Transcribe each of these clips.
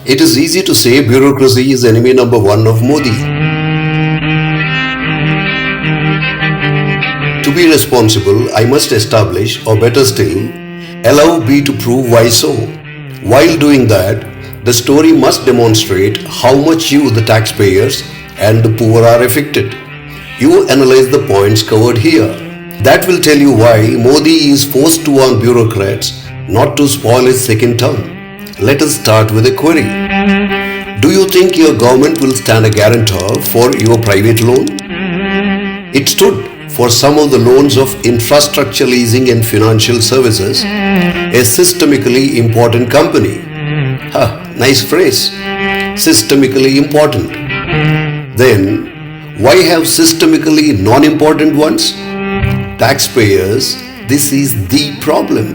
It is easy to say bureaucracy is enemy number one of Modi. To be responsible, I must establish, or better still, allow B to prove why so. While doing that, the story must demonstrate how much you, the taxpayers, and the poor are affected. You analyze the points covered here. That will tell you why Modi is forced to warn bureaucrats not to spoil his second term. Let us start with a query. Do you think your government will stand a guarantor for your private loan? It stood for some of the loans of infrastructure leasing and financial services, a systemically important company. Nice phrase. Systemically important. Then, why have systemically non-important ones? Taxpayers, this is the problem.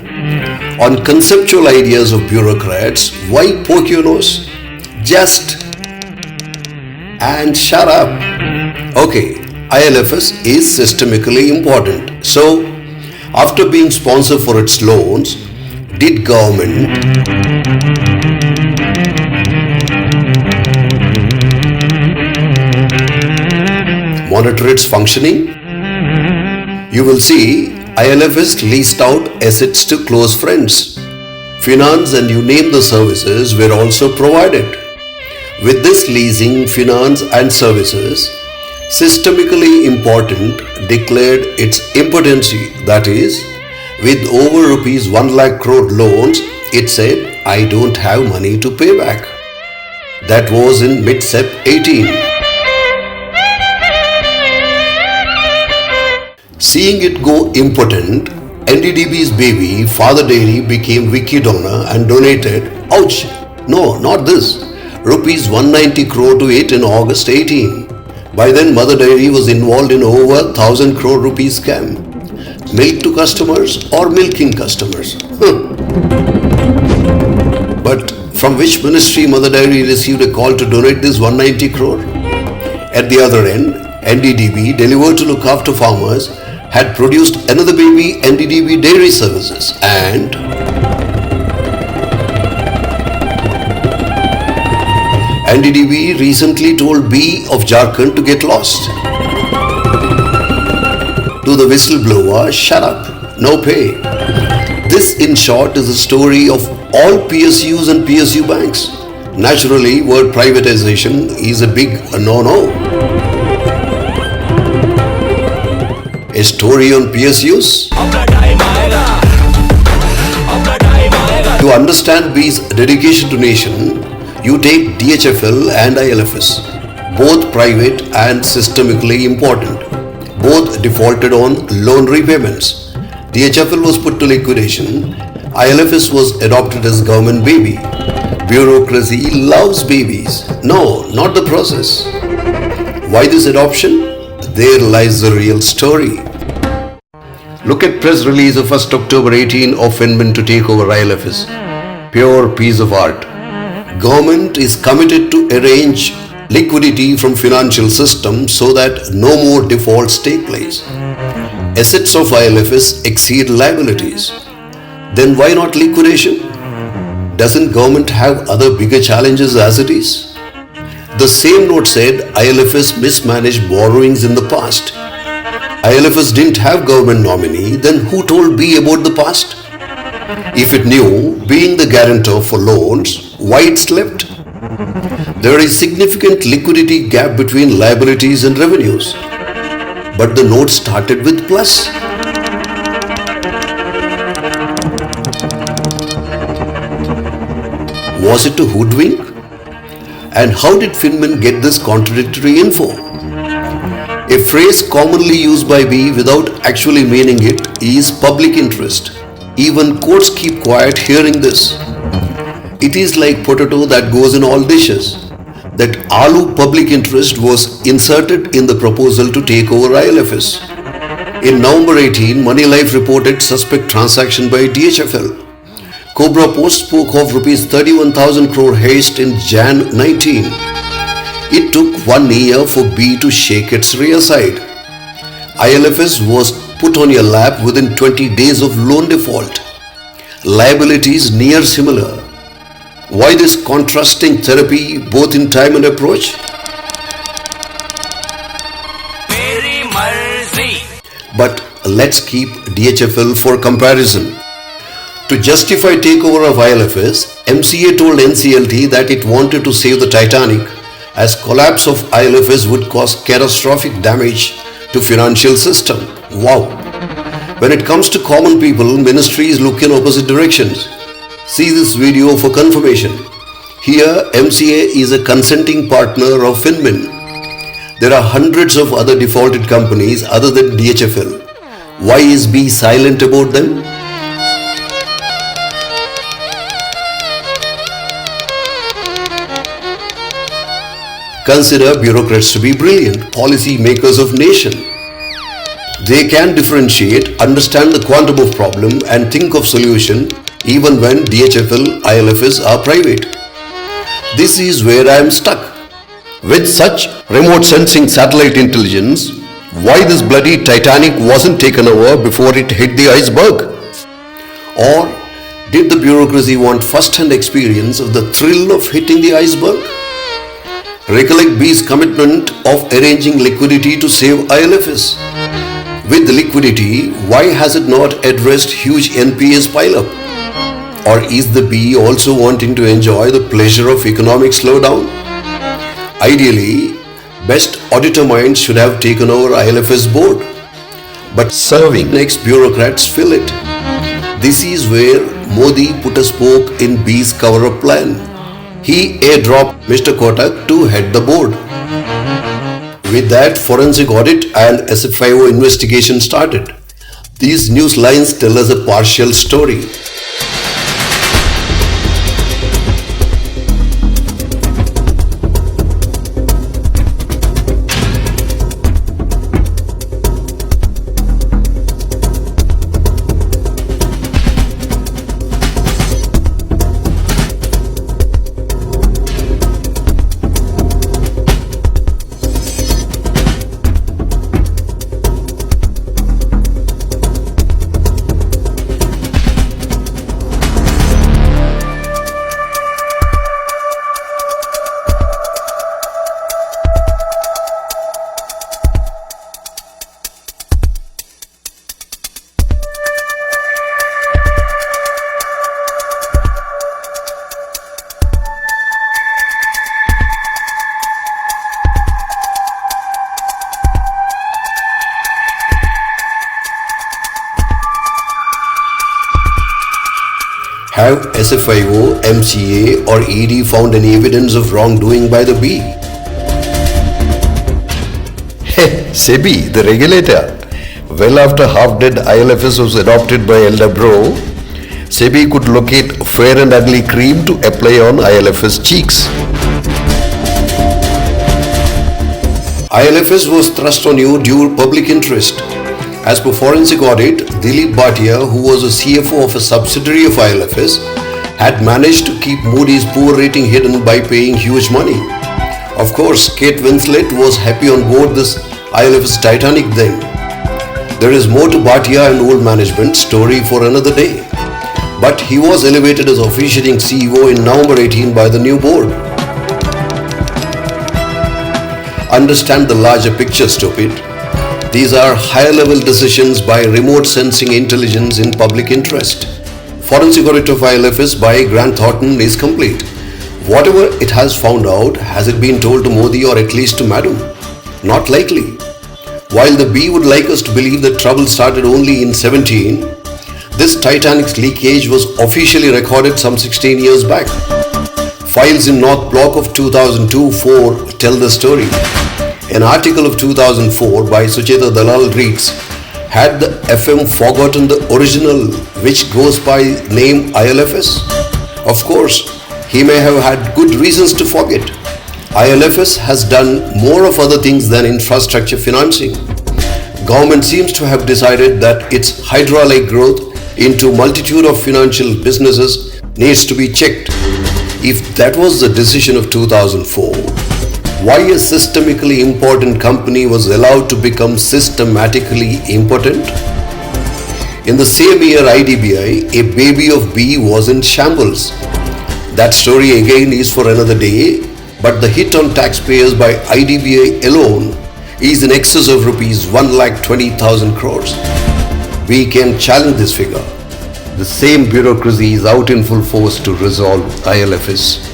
On conceptual ideas of bureaucrats, why poke your nose? Just and shut up. Okay, ILFS is systemically important. So, after being sponsor for its loans, did government monitor its functioning? You will see ILFS leased out assets to close friends. Finance and you name the services were also provided. With this leasing, finance and services, systemically important declared its impotency, that is, with over rupees 1 lakh crore loans, it said, I don't have money to pay back. That was in mid-Sep 18. Seeing it go impotent, NDDB's baby, Father Dairy, became wiki donor and donated, ouch, no, not this, rupees 190 crore to it in August 18. By then, Mother Dairy was involved in over 1000 crore rupees scam. Milk to customers or milking customers? But from which ministry Mother Dairy received a call to donate this 190 crore? At the other end, NDDB, delivered to look after farmers, had produced another baby, NDDB Dairy Services, and NDDB recently told B of Jharkhand to get lost. To the whistleblower, shut up, no pay. This in short is the story of all PSUs and PSU banks. Naturally, word privatization is a big no-no. A story on PSUs? To understand B's dedication to nation, you take DHFL and ILFS, both private and systemically important. Both defaulted on loan repayments. DHFL was put to liquidation. ILFS was adopted as government baby. Bureaucracy loves babies. No, not the process. Why this adoption? There lies the real story. Look at press release of 1st October 18 of Finmin to take over ILFS. Pure piece of art. Government is committed to arrange liquidity from financial system so that no more defaults take place. Assets of ILFS exceed liabilities. Then why not liquidation? Doesn't government have other bigger challenges as it is? The same note said ILFS mismanaged borrowings in the past. ILFS didn't have government nominee, then who told B about the past? If it knew, being the guarantor for loans, why it slept? There is significant liquidity gap between liabilities and revenues. But the note started with plus. Was it a hoodwink? And how did Finmin get this contradictory info? A phrase commonly used by B without actually meaning it is public interest. Even courts keep quiet hearing this. It is like potato that goes in all dishes. That aloo public interest was inserted in the proposal to take over ILFS. In November 18, Moneylife reported suspect transaction by DHFL. Cobra Post spoke of rupees 31,000 crore haste in Jan 19. It took 1 year for B to shake its rear side. ILFS was put on your lap within 20 days of loan default. Liabilities near similar. Why this contrasting therapy both in time and approach? But let's keep DHFL for comparison. To justify takeover of ILFS, MCA told NCLT that it wanted to save the Titanic as collapse of ILFS would cause catastrophic damage to financial system. Wow! When it comes to common people, ministries look in opposite directions. See this video for confirmation. Here, MCA is a consenting partner of FinMin. There are hundreds of other defaulted companies other than DHFL. Why is B silent about them? Consider bureaucrats to be brilliant, policy makers of nation. They can differentiate, understand the quantum of problem and think of solution even when DHFL, ILFS are private. This is where I am stuck. With such remote sensing satellite intelligence, why this bloody Titanic wasn't taken over before it hit the iceberg? Or did the bureaucracy want first-hand experience of the thrill of hitting the iceberg? Recollect B's commitment of arranging liquidity to save ILFS. With the liquidity, why has it not addressed huge NPAs pile-up? Or is the B also wanting to enjoy the pleasure of economic slowdown? Ideally, best auditor minds should have taken over ILFS board. But serving next bureaucrats fill it. This is where Modi put a spoke in B's cover-up plan. He airdropped Mr. Kotak to head the board. With that, forensic audit and SF5O investigation started. These news lines tell us a partial story. Have SF5O, MCA or ED found any evidence of wrongdoing by the B? SEBI, the regulator. Well after half-dead ILFS was adopted by Elder Bro, SEBI could locate fair and ugly cream to apply on ILFS cheeks. ILFS was thrust on you due public interest. As per forensic audit, Dilip Bhatia, who was a CFO of a subsidiary of ILFS, had managed to keep Modi's poor rating hidden by paying huge money. Of course, Kate Winslet was happy on board this ILFS Titanic then. There is more to Bhatia and old management story for another day. But he was elevated as officiating CEO in November 18 by the new board. Understand the larger picture, stupid. These are higher-level decisions by remote sensing intelligence in public interest. Forensic audit of ILFS by Grant Thornton is complete. Whatever it has found out, has it been told to Modi or at least to Madam? Not likely. While the B would like us to believe that trouble started only in 17, this Titanic's leakage was officially recorded some 16 years back. Files in North Block of 2002-4 tell the story. An article of 2004 by Sucheta Dalal reads, had the FM forgotten the original which goes by name ILFS? Of course, he may have had good reasons to forget. ILFS has done more of other things than infrastructure financing. Government seems to have decided that its hydra-like growth into multitude of financial businesses needs to be checked. If that was the decision of 2004, why a systemically important company was allowed to become systematically impotent? In the same year IDBI, a baby of B was in shambles. That story again is for another day, but the hit on taxpayers by IDBI alone is in excess of rupees 1,20,000 crores. We can challenge this figure. The same bureaucracy is out in full force to resolve ILFS.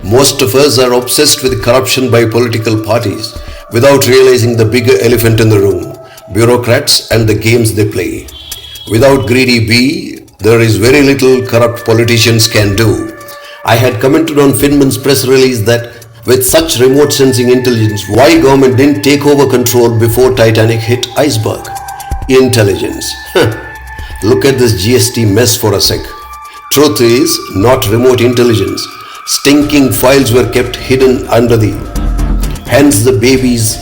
Most of us are obsessed with corruption by political parties without realizing the bigger elephant in the room, bureaucrats and the games they play. Without greedy B, there is very little corrupt politicians can do. I had commented on Finman's press release that with such remote sensing intelligence, why government didn't take over control before Titanic hit iceberg? Intelligence. Look at this GST mess for a sec. Truth is not remote intelligence. Stinking files were kept hidden under the. Hence the babies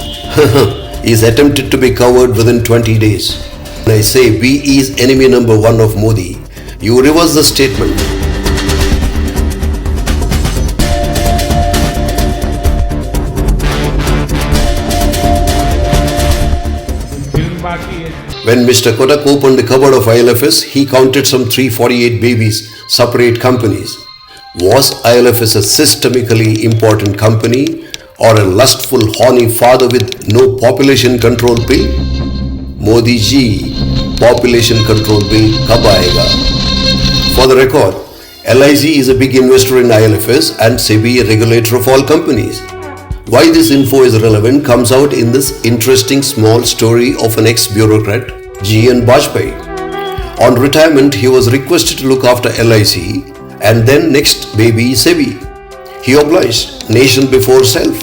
is attempted to be covered within 20 days. When I say B is enemy number one of Modi, you reverse the statement. When Mr. Kotak opened the cupboard of ILFS, he counted some 348 babies, separate companies. Was ILFS a systemically important company or a lustful, horny father with no population control bill? Modi ji, population control bill kab aayega? For the record, LIC is a big investor in ILFS and SEBI a regulator of all companies. Why this info is relevant comes out in this interesting small story of an ex-bureaucrat, G.N. Bajpayee. On retirement, he was requested to look after LIC and then next baby SEBI. He obliged, nation before self.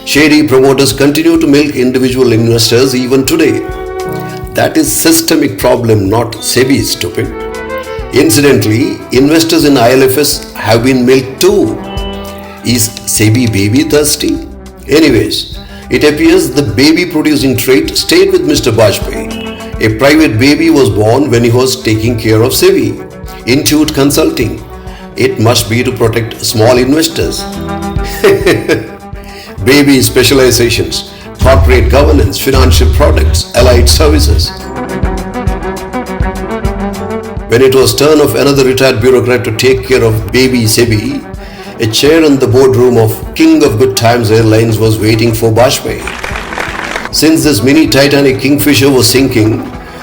Shady promoters continue to milk individual investors even today. That is systemic problem, not SEBI, stupid. Incidentally, investors in ILFS have been milked too. Is SEBI baby thirsty? Anyways, it appears the baby producing trait stayed with Mr. Bajpayee. A private baby was born when he was taking care of SEBI. Intuit Consulting. It must be to protect small investors. Baby specializations, corporate governance, financial products, allied services. When it was turn of another retired bureaucrat to take care of baby SEBI, a chair in the boardroom of King of Good Times Airlines was waiting for Bajpayee. Since this mini Titanic Kingfisher was sinking,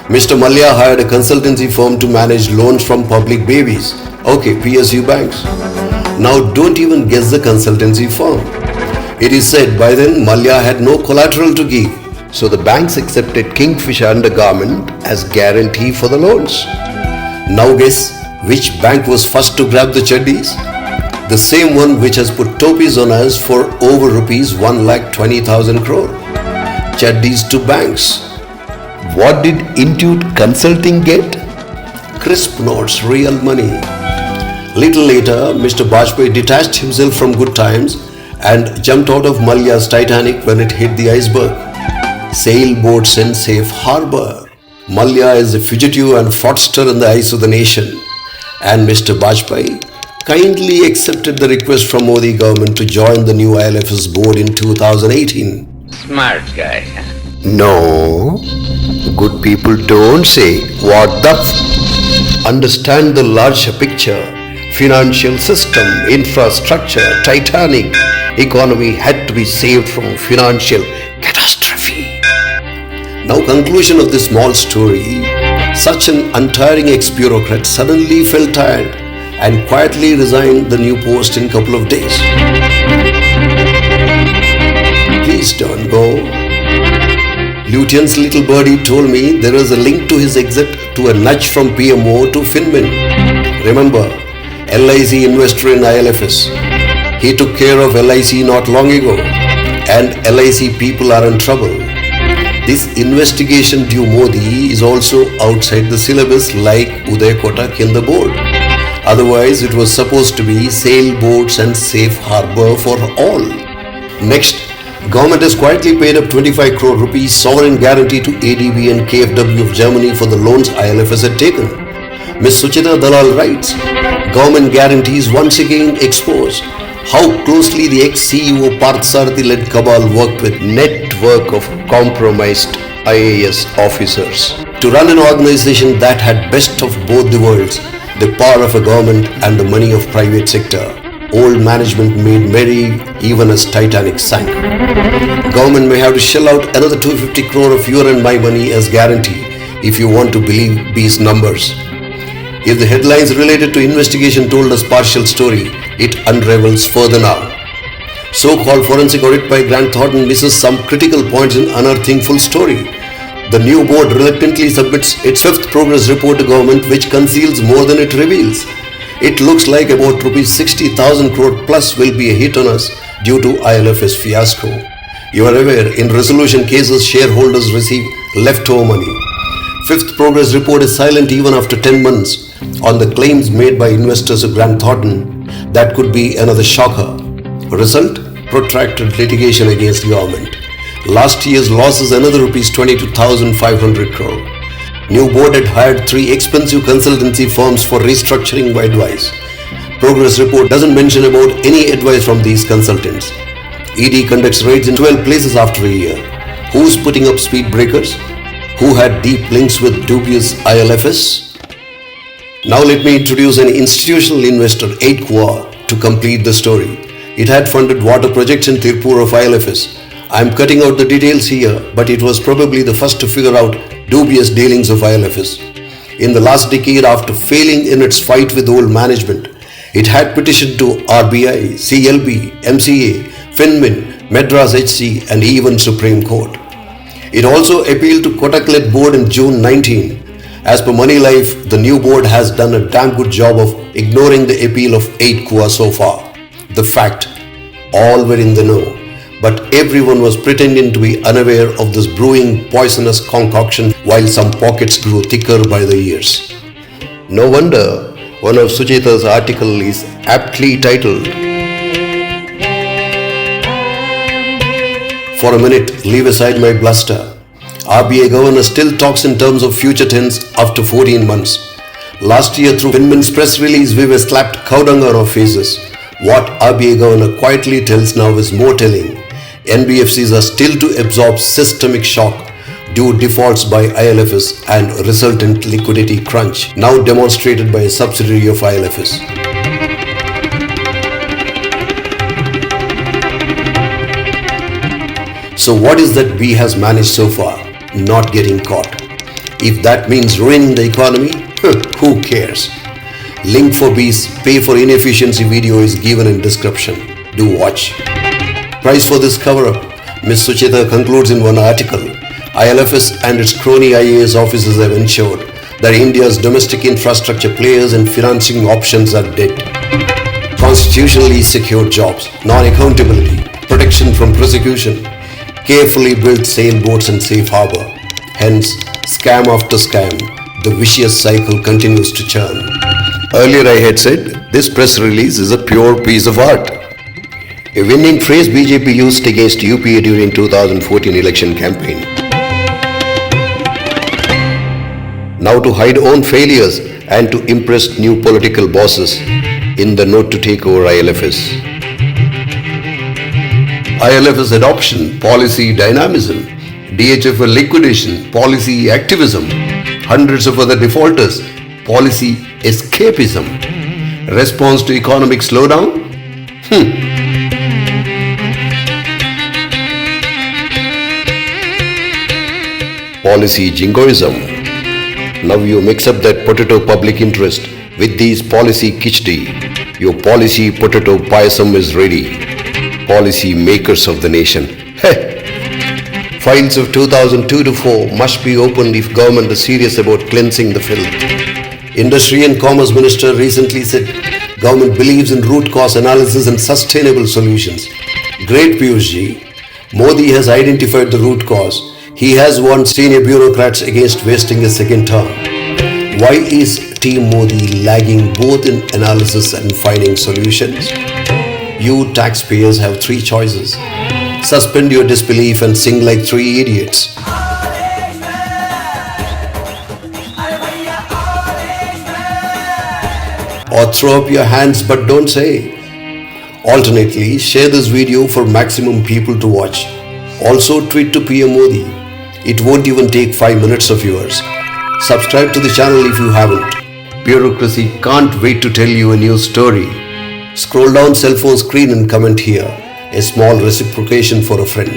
Mr. Mallya hired a consultancy firm to manage loans from public babies. Okay, PSU banks. Now don't even guess the consultancy firm. It is said by then Mallya had no collateral to give, so the banks accepted Kingfisher undergarment as guarantee for the loans. Now guess which bank was first to grab the chaddies? The same one which has put topis on us for over rupees 1,20,000 crore. Chaddies to banks. What did Intuit Consulting get? Crisp notes, real money. Little later, Mr. Bajpayee detached himself from Good Times and jumped out of Mallya's Titanic when it hit the iceberg. Sailboats in safe harbor. Mallya is a fugitive and fraudster in the eyes of the nation. And Mr. Bajpayee kindly accepted the request from Modi government to join the new ILFS board in 2018. Smart guy. No, good people don't say what the Understand the larger picture. Financial system, infrastructure, Titanic, economy had to be saved from financial catastrophe. Now conclusion of this small story, such an untiring ex-bureaucrat suddenly felt tired and quietly resigned the new post in couple of days. Please don't go. Lutyens' little birdie told me there is a link to his exit to a nudge from PMO to Finman. Remember, LIC investor in ILFS. He took care of LIC not long ago, and LIC people are in trouble. This investigation due Modi is also outside the syllabus like Uday Kotak in the board. Otherwise, it was supposed to be sailboats and safe harbor for all. Next, government has quietly paid up 25 crore rupees sovereign guarantee to ADB and KFW of Germany for the loans ILFS had taken. Ms. Suchita Dalal writes, government guarantees once again expose how closely the ex-CEO Parth Sarathi-led cabal worked with network of compromised IAS officers to run an organization that had best of both the worlds, the power of a government and the money of private sector. Old management made merry even as Titanic sank. Government may have to shell out another 250 crore of your and my money as guarantee if you want to believe these numbers. If the headlines related to investigation told us partial story, it unravels further now. So-called forensic audit by Grant Thornton misses some critical points in unearthing full story. The new board reluctantly submits its fifth progress report to government, which conceals more than it reveals. It looks like about rupees 60,000 crore plus will be a hit on us due to ILFS fiasco. You are aware, in resolution cases, shareholders receive leftover money. Fifth progress report is silent even after 10 months on the claims made by investors of Grant Thornton. That could be another shocker. Result? Protracted litigation against government. Last year's loss is another rupees 22,500 crore. New board had hired 3 expensive consultancy firms for restructuring advice. Progress report doesn't mention about any advice from these consultants. ED conducts raids in 12 places after a year. Who's putting up speed breakers? Who had deep links with dubious ILFS? Now let me introduce an institutional investor, 8QA, to complete the story. It had funded water projects in Tirupur of ILFS. I am cutting out the details here, but it was probably the first to figure out dubious dealings of ILFS. In the last decade, after failing in its fight with old management, it had petitioned to RBI, CLB, MCA, FinMin, Madras HC and even Supreme Court. It also appealed to Kottaklett board in June 19. As per Money Life, the new board has done a damn good job of ignoring the appeal of 8QA so far. The fact, all were in the know, but everyone was pretending to be unaware of this brewing poisonous concoction while some pockets grew thicker by the years. No wonder one of Sucheta's article is aptly titled, "For a minute, leave aside my bluster. RBI governor still talks in terms of future tense after 14 months. Last year through FinMin's press release, we were slapped cow dung on our faces. What RBI governor quietly tells now is more telling. NBFCs are still to absorb systemic shock due defaults by ILFS and resultant liquidity crunch, now demonstrated by a subsidiary of ILFS. So what is that B has managed so far? Not getting caught. If that means ruining the economy, who cares? Link for B's pay for inefficiency video is given in description. Do watch. Price for this cover-up. Ms. Sucheta concludes in one article, ILFS and its crony IAS officers have ensured that India's domestic infrastructure players and financing options are dead. Constitutionally secured jobs, non-accountability, protection from prosecution, carefully built sailboats and safe harbor. Hence, scam after scam, the vicious cycle continues to churn. Earlier I had said, this press release is a pure piece of art. A winning phrase BJP used against UPA during 2014 election campaign. Now to hide own failures and to impress new political bosses in the note to take over ILFS. ILFS adoption, policy dynamism, DHFL liquidation, policy activism, hundreds of other defaulters, policy escapism, response to economic slowdown? Policy jingoism. Now you mix up that potato public interest with these policy khichdi. Your policy potato payasam is ready. Policy makers of the nation. Files of 2002 to 4 must be opened if government is serious about cleansing the filth. Industry and Commerce Minister recently said government believes in root cause analysis and sustainable solutions. Great Piyush ji. Modi has identified the root cause. He has warned senior bureaucrats against wasting a second term. Why is Team Modi lagging both in analysis and finding solutions? You taxpayers have 3 choices. Suspend your disbelief and sing like 3 idiots. Or throw up your hands but don't say. Alternately, share this video for maximum people to watch. Also tweet to PM Modi. It won't even take 5 minutes of yours. Subscribe to the channel if you haven't. Bureaucracy can't wait to tell you a new story. Scroll down cell phone screen and comment here. A small reciprocation for a friend.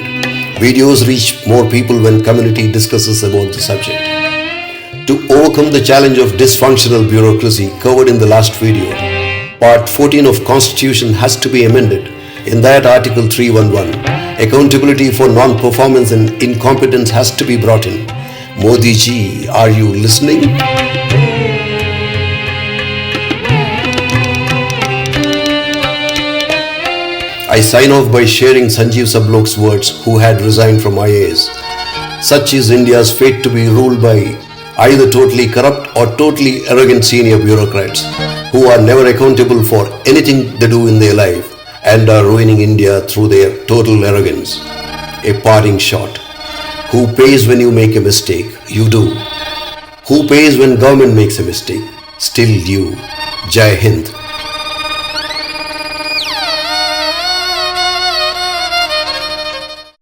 Videos reach more people when community discusses about the subject. To overcome the challenge of dysfunctional bureaucracy covered in the last video, Part 14 of Constitution has to be amended. In that Article 311, accountability for non-performance and incompetence has to be brought in. Modi ji, are you listening? I sign off by sharing Sanjeev Sablok's words, who had resigned from IAS. Such is India's fate, to be ruled by either totally corrupt or totally arrogant senior bureaucrats who are never accountable for anything they do in their life and are ruining India through their total arrogance. A parting shot. Who pays when you make a mistake? You do. Who pays when government makes a mistake? Still you. Jai Hind.